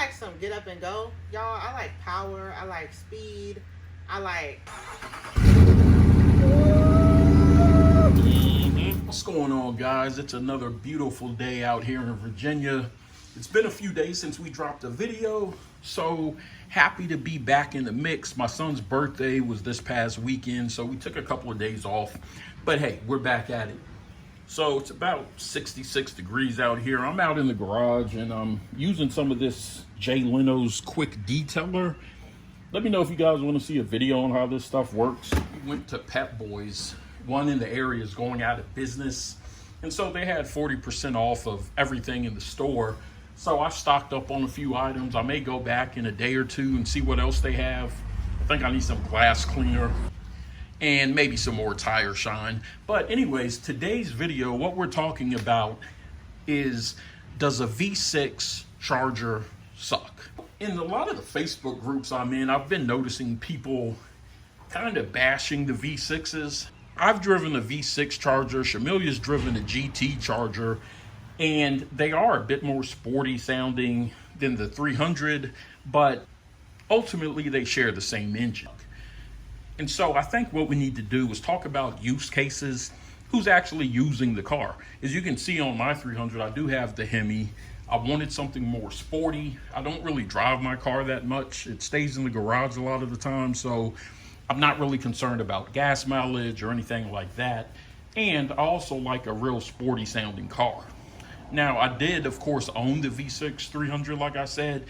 like some get up and go, y'all. I like power. I like speed. I like... What's going on, guys? It's another beautiful day out here in Virginia. It's been a few days since we dropped a video, so happy to be back in the mix. My son's birthday was this past weekend, so we took a couple of days off, but hey, we're back at it. So it's about 66 degrees out here. I'm out in the garage and I'm using some of this Jay Leno's quick detailer. Let me know if you guys want to see a video on how this stuff works. We went to Pep Boys. One in the area is going out of business, and so they had 40% off of everything in the store. So I stocked up on a few items. I may go back in a day or two and see what else they have. I think I need some glass cleaner and maybe some more tire shine. But anyways, today's video, what we're talking about is, does a V6 charger suck? In a lot of the Facebook groups I'm in, I've been noticing people kind of bashing the V6s. I've driven a V6 charger, Shamilia's driven a GT charger, and they are a bit more sporty sounding than the 300, but ultimately they share the same engine. And so I think what we need to do is talk about use cases, who's actually using the car. As you can see on my 300, I do have the Hemi. I wanted something more sporty. I don't really drive my car that much. It stays in the garage a lot of the time, so I'm not really concerned about gas mileage or anything like that. And I also like a real sporty sounding car. Now, I did, of course, own the V6 300, like I said.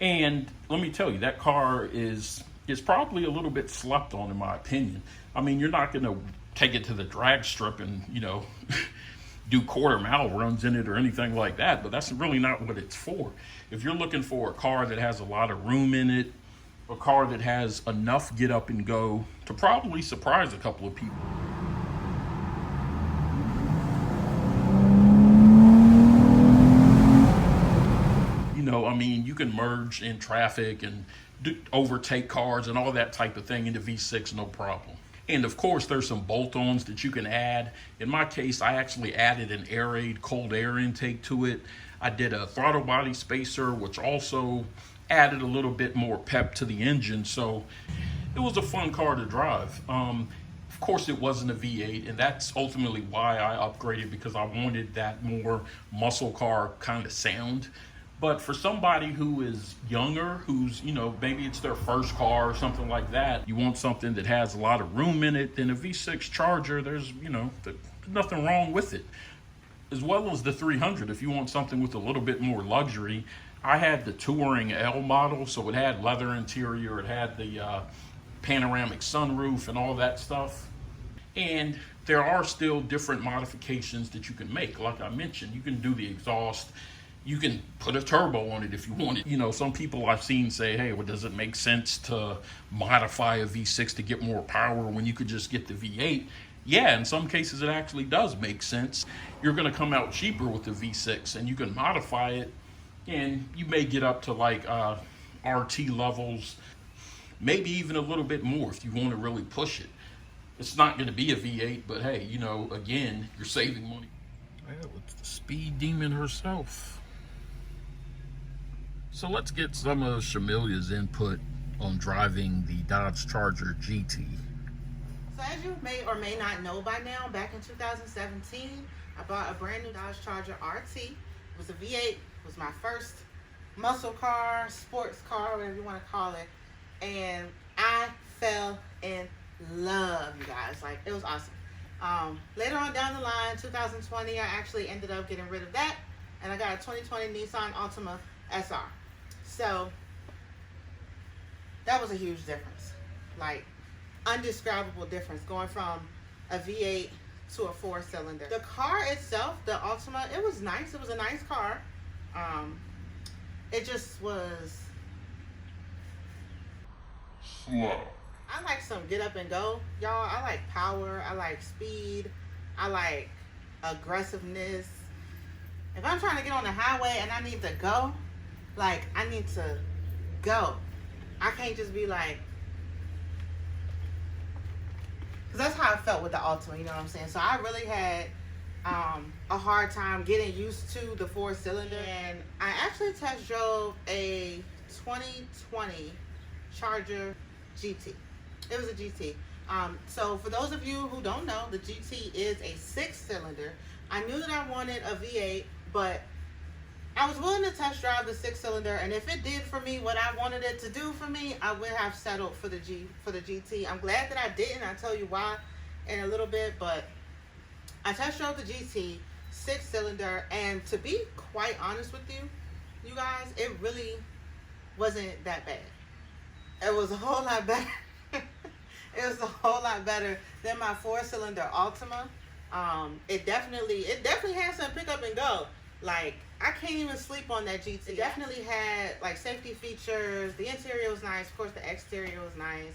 And let me tell you, that car is probably a little bit slept on, in my opinion. I mean, you're not going to take it to the drag strip and, do quarter-mile runs in it or anything like that. But that's really not what it's for. If you're looking for a car that has a lot of room in it, a car that has enough get up and go to probably surprise a couple of people. I mean, you can merge in traffic and overtake cars and all that type of thing into V6, no problem. And of course, there's some bolt-ons that you can add. In my case, I actually added an Air-Aid cold air intake to it. I did a throttle body spacer, which also added a little bit more pep to the engine, so it was a fun car to drive. Of course, it wasn't a V8, and that's ultimately why I upgraded, because I wanted that more muscle car kind of sound. But for somebody who is younger, who's, maybe it's their first car or something like that, you want something that has a lot of room in it, then a V6 Charger, there's nothing wrong with it. As well as the 300, if you want something with a little bit more luxury. I had the Touring L model, so it had leather interior, it had the panoramic sunroof and all that stuff. And there are still different modifications that you can make. Like I mentioned, you can do the exhaust. You can put a turbo on it if you want it. Some people I've seen say, hey, well, does it make sense to modify a V6 to get more power when you could just get the V8? Yeah, in some cases it actually does make sense. You're going to come out cheaper with the V6, and you can modify it, and you may get up to like RT levels, maybe even a little bit more if you want to really push it. It's not going to be a V8, but hey, again, you're saving money. Well, it's the speed demon herself. So let's get some of Shamilia's input on driving the Dodge Charger GT. So as you may or may not know by now, back in 2017, I bought a brand new Dodge Charger RT. It was a V8. It was my first muscle car, sports car, whatever you want to call it. And I fell in love, you guys. Like, it was awesome. Later on down the line, 2020, I actually ended up getting rid of that. And I got a 2020 Nissan Altima SR. So that was a huge difference. Like, undescribable difference going from a V8 to a 4-cylinder. The car itself, the Altima, it was nice. It was a nice car. It just was Slow. I like some get up and go, y'all. I like power. I like speed. I like aggressiveness. If I'm trying to get on the highway and I need to go, like, I need to go. I can't just be like, because that's how I felt with the Altima, you know what I'm saying? So I really had a hard time getting used to the 4-cylinder. And I actually test drove a 2020 Charger GT. It was a GT. So for those of you who don't know, the GT is a 6-cylinder. I knew that I wanted a V8, but I was willing to test drive the 6-cylinder, and if it did for me what I wanted it to do for me, I would have settled for the GT. I'm glad that I didn't. I'll tell you why in a little bit, but I test drove the GT 6-cylinder, and to be quite honest with you, you guys, it really wasn't that bad. It was a whole lot better. It was a whole lot better than my 4-cylinder Altima. It definitely had some pick up and go. Like, I can't even sleep on that GT. It definitely had like safety features. The interior was nice. Of course, the exterior was nice.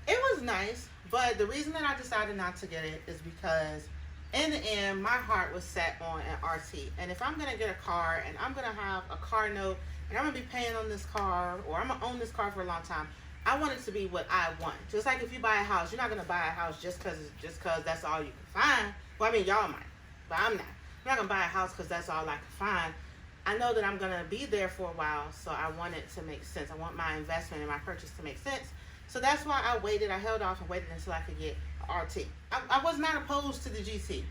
It was nice, but the reason that I decided not to get it is because in the end, my heart was set on an RT. And if I'm gonna get a car and I'm gonna have a car note and I'm gonna be paying on this car, or I'm gonna own this car for a long time, I want it to be what I want. Just like if you buy a house, you're not gonna buy a house just cause that's all you can find. Well, I mean, y'all might, but I'm not. I'm not gonna buy a house because that's all I can find. I know that I'm gonna be there for a while, so I want it to make sense. I want my investment and my purchase to make sense. So that's why I waited. I held off and waited until I could get an RT. I was not opposed to the GT,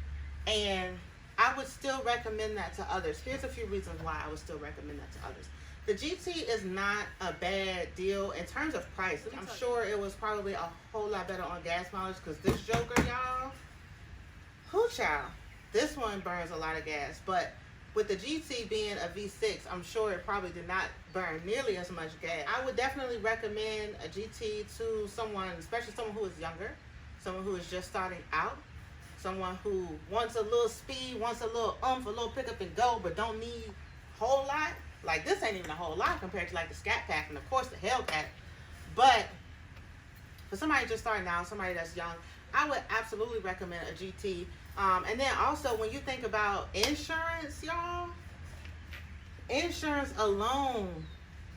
and I would still recommend that to others. Here's a few reasons why I would still recommend that to others. The GT is not a bad deal in terms of price. I'm sure it was probably a whole lot better on gas mileage, because this joker, y'all, whoo child, this one burns a lot of gas. But with the GT being a V6, I'm sure it probably did not burn nearly as much gas. I would definitely recommend a GT to someone, especially someone who is younger, someone who is just starting out, someone who wants a little speed, wants a little a little pick up and go, but don't need a whole lot. Like, this ain't even a whole lot compared to like the Scat Pack and of course the Hellcat. But for somebody just starting out, somebody that's young, I would absolutely recommend a GT. And then also, when you think about insurance, y'all, insurance alone,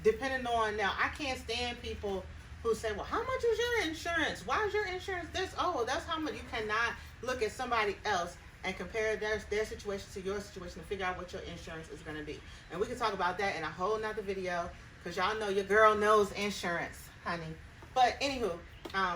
depending on, now I can't stand people who say, well, how much is your insurance? Why is your insurance this? Oh, that's how much. You cannot look at somebody else and compare their situation to your situation to figure out what your insurance is going to be. And we can talk about that in a whole nother video, because y'all know your girl knows insurance, honey. But anywho,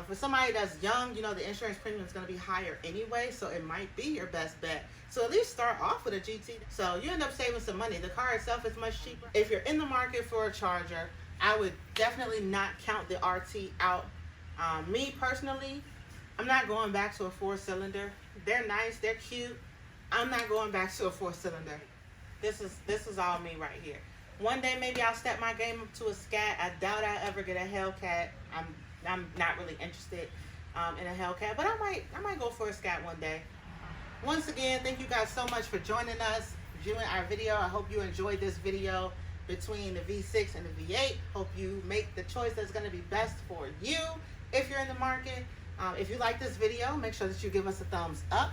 for somebody that's young, you know, the insurance premium is going to be higher anyway, so it might be your best bet. So at least start off with a GT. So you end up saving some money. The car itself is much cheaper. If you're in the market for a Charger, I would definitely not count the RT out. Me personally, I'm not going back to a 4-cylinder. They're nice, they're cute. I'm not going back to a 4-cylinder. This is all me right here. One day maybe I'll step my game up to a Scat. I doubt I ever get a Hellcat. I'm not really interested in a Hellcat, but I might go for a Scat one day. Once again, thank you guys so much for joining us, viewing our video. I hope you enjoyed this video between the V6 and the V8. Hope you make the choice that's going to be best for you if you're in the market. If you like this video, make sure that you give us a thumbs up.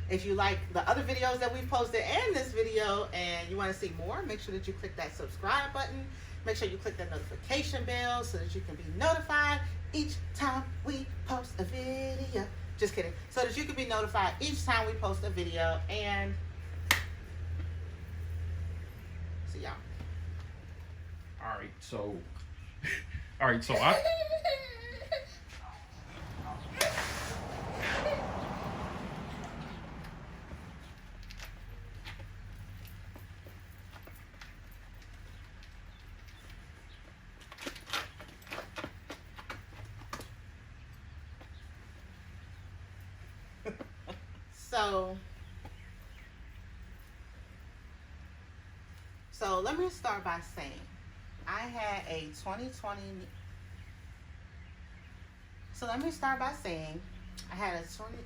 If you like the other videos that we've posted and this video and you want to see more, make sure that you click that subscribe button. Make sure you click that notification bell so that you can be notified each time we post a video. Just kidding. So that you can be notified each time we post a video. And see y'all. All right, so I So let me start by saying I had a 2020. So let me start by saying I had a 20.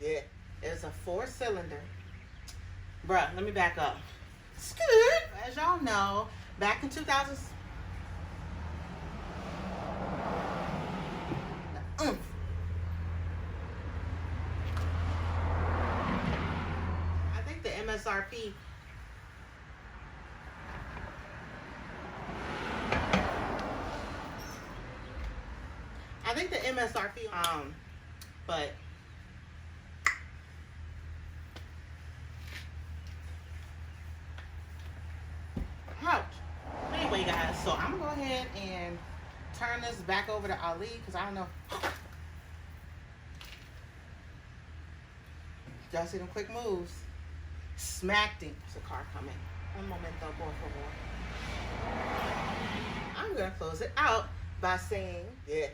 Yeah, it was a 4-cylinder. Bruh, let me back up. As y'all know, back in 2000. I think the MSRP. but Anyway, guys, so I'm gonna go ahead and turn this back over to Ali because I don't know. Y'all see them quick moves? Smacked him. There's a car coming. Un momento, por favor. I'm gonna close it out by saying, yeah.